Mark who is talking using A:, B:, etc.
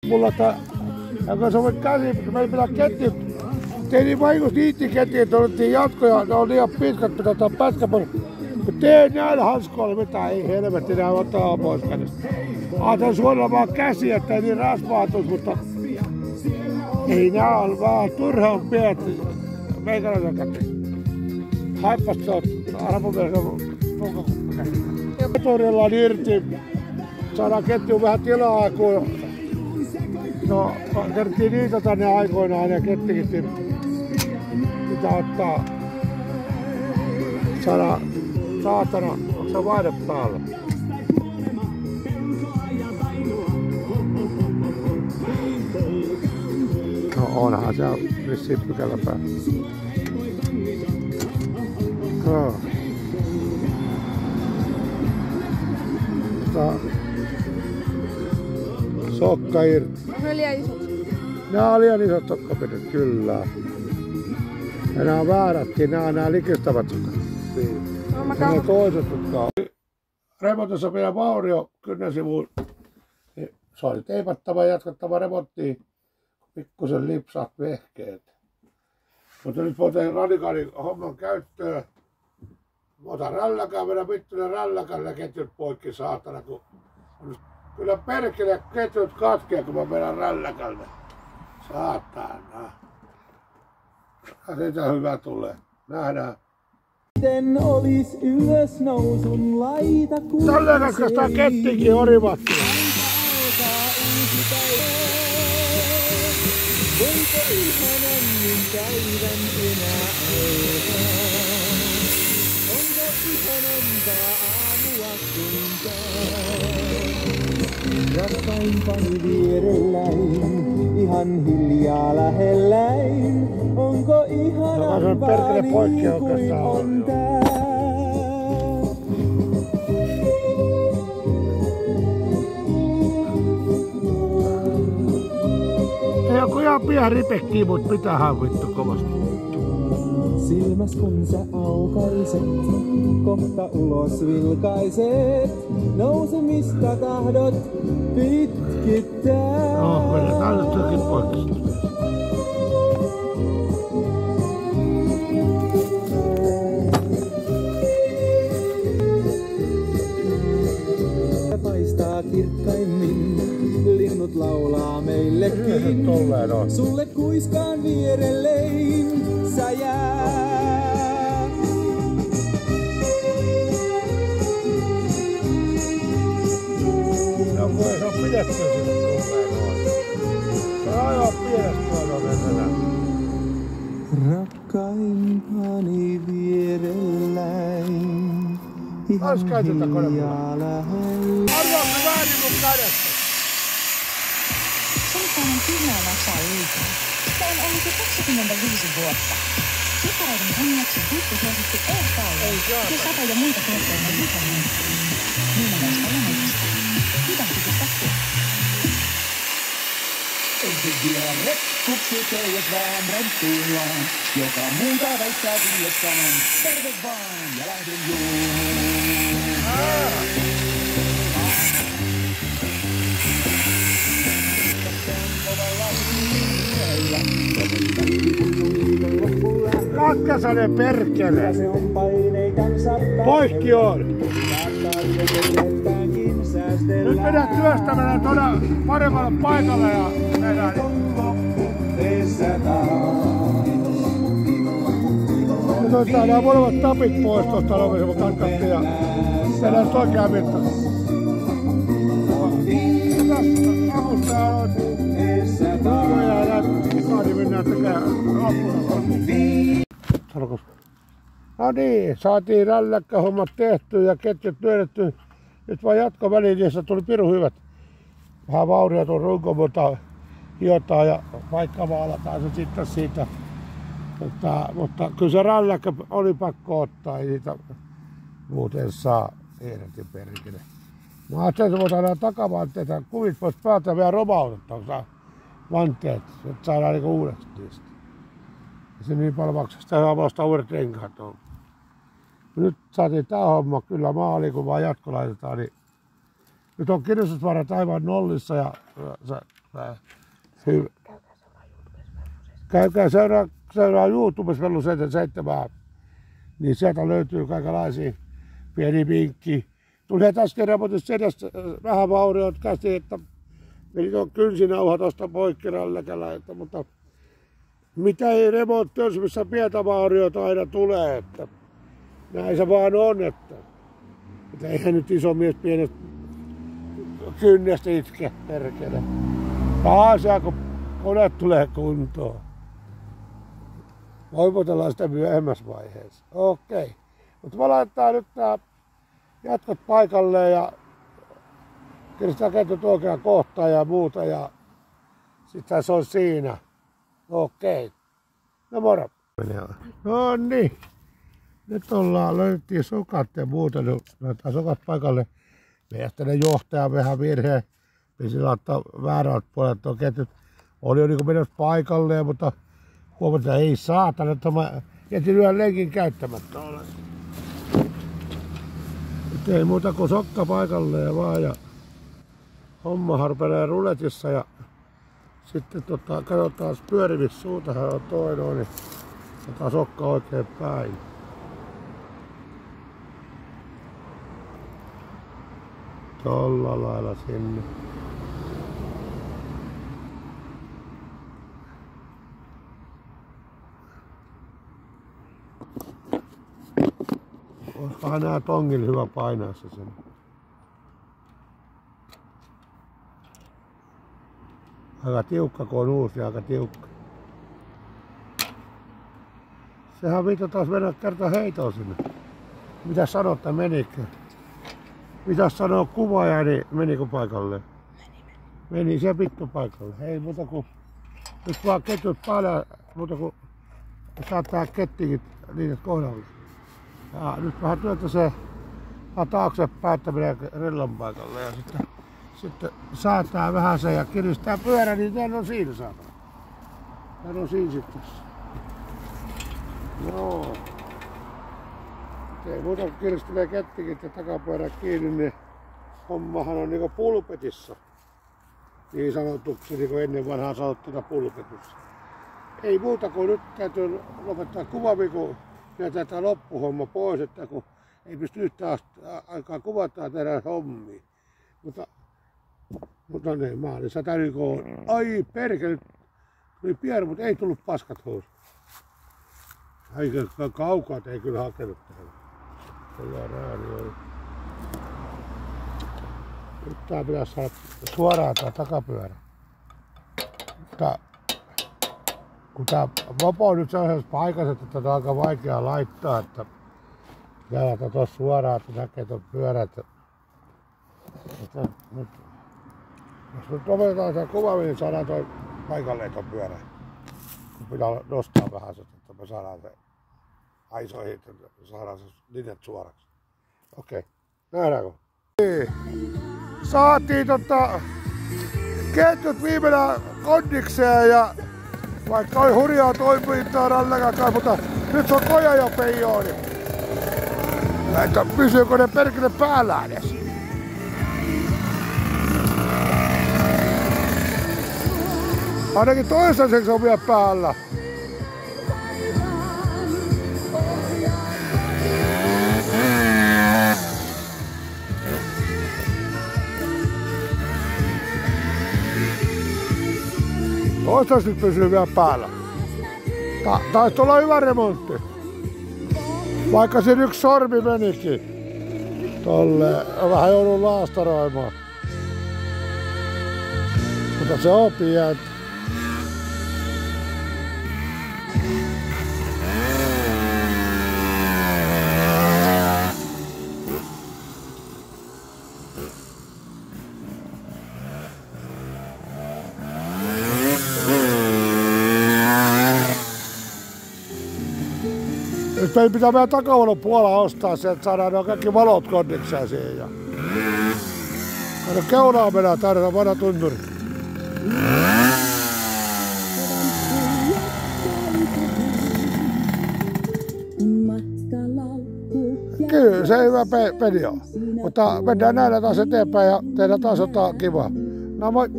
A: Mulla kun se voit käsi, meillä pitää ketjut. Tein niin vaikutus niitti ketjut, että otettiin jatkoja, ne on liian pitkät, pitää ottaa pätkä pois. Kun tein näillä hanskoilla mitään, ei helvetti, nää ottaa pois kädestä. Ajatellaan suoraan vaan käsiä, ettei niin rasvaatus, mutta ei nää on vähän turhaan pietty. Meikäläisen käteen. Haippasta se on arvomielessä motorilla irti. Saadaan ketjuun vähän tilaa, kun no, kerttiin niitä tänne aikoinaan ja kettikin pitää ottaa saatana, onko se vaihde päällä? No onhan se vissiin pykälä päällä. No. Sokka irti.
B: Onko ne liian isot?
A: Nää on liian isot sokkapidot, kyllä. Ja nää on väärätkin, nää on nää likistävät sokkat. Ja ne toiset, jotka on. Remontissa meidän vaurio kynnesivuun. Se oli teipattava ja jatkettava remonttiin. Pikkusen lipsaat vehkeet. Mutta nyt mä tein radikaali homman käyttöön. Mä otan rälläkään, vedän vittuinen rälläkään ja ketjut poikki saatana. Kyllä perkele ketjut katkee, kun mä vedän rälläkälle. Saatana. Siitä hyvä tulee. Nähdään.
C: Miten olis ylös nousun laita kun
A: tällä kaskastaa kettikin orivattiin.
C: Voiko ihanammin päivän enää alkaa? Onko ihanampaa aamua kuinkaan? Rakkaimpani vierelläin, ihan hiljaa lähelläin. Onko ihanampaa niin kuin on tää?
A: Ei oo ihan pian ripekkiä, mut pitäähän vittu kovasti.
C: Silmäs kun sä aukaiset, kohta ulos vilkaiset. Nousemista tahdot pitkittää.
A: No, vedetään nyt sekin poikki.
C: Paistaa kirkkaimmin, linnut laulaa meillekin. Sulle kuiskaan vierellein sä jää.
A: No kun se on pidetty sinne tulleen noin. Se on aivan pienestä noin enää.
C: Rakkaimpani vierelläin. Ihan hiljaa lähellä.
A: Arvoako väärin mun kädessä?
D: Sultainen kyllä maksaa liikaa. Sitä on ollut jo 25 vuotta. Piparoiden kunniaksi huippusuosittu Airfryer ja satoja muita tuotteita vitamin. Nimestä Elementistä. Hyvä tutustua.
C: Ensin vielä rekkuksi teidät vaan renttuillaan. Joka muuta väittää sille sanon. Terve vaan ja lähden
A: Kakkasanen perkele! Poikki on! Nyt mennään työstämään tuonne paremmalle paikalle ja mennään. Nyt otetaan nämä molemmat tapit pois tuosta lovisen katkattiin ja mennään oikeaan mittaan. Avustaja on kuuloja ja ikani mennään tekemään loppuna. No niin, saatiin rälläkkähommat tehty ja ketjut työnnetty. Nyt vaan jatkoväliin, niistä tuli pirun hyvät. Vähän vauria tuon runko, mutta hiotaan ja vaikka maalataan se sitten siitä. Mutta kyllä se rälläkkä oli pakko ottaa, ei niitä muuten saa ehdotin perkele. Mä ajattelin, että voidaan nämä takavanteet ja kuvit pois päältä vielä romautetta, vanteet, että saadaan niinku uudeksi niistä. Ja se niin paljon maksaa, sitä hyvä ostaa uudet renkaat on. Nyt saatiin tää homma kyllä maaliin, kun vaan jatko laitetaan, niin nyt on kirjoitusvarat aivan nollissa ja Hyvä. Käykää seuraa YouTubessa Vellu 77. Niin sieltä löytyy kaikenlaisia pieni vinkki. Tuli äsken remontissa edes vähän vauriot käsiin, että meni tuon kynsinauha tuosta poikki rälläkällä, mutta mitä ei remontti olisi, missä pientä vauriota aina tulee, että näin se vaan on, että eihän nyt iso mies pienet kynnestä itke, perkele. Asia, kun kone tulee kuntoon. Voivotellaan sitä myöhemmässä vaiheessa. Okei. Mutta mä laitetaan nyt tää jatkot paikalleen ja kirjoitetaan ketjut oikeaan kohtaan ja muuta ja sitten se on siinä. Okei. No moro. No niin. Nyt löydettiin sokat ja muuta. Nyt laitetaan sokat paikalle. Mielestäni johtaja vähän virhe. Pisi laittaa väärältä puolelta tuo ketjut. Oli jo niinku menossa paikalleen, mutta huomasin, että ei saatana, että mä jätin yhden lenkin käyttämättä ole. Nyt ei muuta kuin sokka paikalleen vaan ja homma harpelee ruletissa ja sitten katsotaan pyörivissä suutahan on toinen, niin otetaan sokka oikein päin. Tolla lailla sinne. Olisikohan nää tongilla hyvä painaa se sen. Aika tiukka, kun on uusi, aika tiukka. Sehän vittu taas mennä kerta heitoon sinne. Mitä sanot, että menikö? Mitä sanoo kuvaaja, niin menikö paikalle? Meni se vittu paikalle. Ei muuta kuin nyt vaan ketjut päällä, muuta kuin saattaa kettikin niitä kohdalle. Ja nyt vähän työtä se taaksepäin, että menee rillan paikalle ja sitten säätää vähän sen ja kiristää pyörä, niin tän on siinä saatana. Tän on siinä sitten. Joo. Ei muuta kun kiristelee kettikin ja takapyörä kiinni, niin hommahan on niinku pulpetissa. Niin sanotuksi, niin kuin ennen vanhaa sanottiin pulpetissa. Ei muuta kuin nyt täytyy lopettaa kuvavi, kun jätetään loppuhomma pois, että kun ei pysty yhtään aikaa kuvataan tehdä hommia. Mutta niin, maalissa täytyy ai perkele, tuli pieni, mutta ei tullut paskat housut. Aika kaukaa ei kyllä hakenut tähän. Kyllä rääni oli. Nyt tää pitäisi saada suoraan tää takapyörä. Mutta kun tää mopo on nyt sellaisessa paikassa, että tätä on aika vaikea laittaa, että jäädään tuossa suoraan, että näkee tuon pyörän. Jos nyt lopetetaan sen kuvaaminen, niin saadaan toi paikalleen tuon pyörän. Kun pitää nostaa vähän se, että me saadaan se aisoihin, että saadaan se linjat suoraksi. Okei, nähdäänkö? Saatiin ketjut viimeinen kondikseen ja vaikka oli hurjaa toimintaa rallakakaan, mutta nyt se on koja jo peijooni. Että pysyykö ne perkele päällä edes? Ainakin toistaiseksi on vielä päällä. Toistaiseksi pysyy vielä päällä. Taisi olla hyvä remontti. Vaikka siinä yksi sormi menikin. Tolle vähän joudun laastaroimaan. Mutta se on pientä. Nyt meidän pitää meidän takavalon puolella ostaa se, että saadaan ne kaikki valot kondikseen siihen. Ja keunaa mennään tarvitaan vanha tunturi. Kyllä se hyvä peli on. Mutta mennään näillä taas eteenpäin ja tehdään taas jotain kivaa. No moi!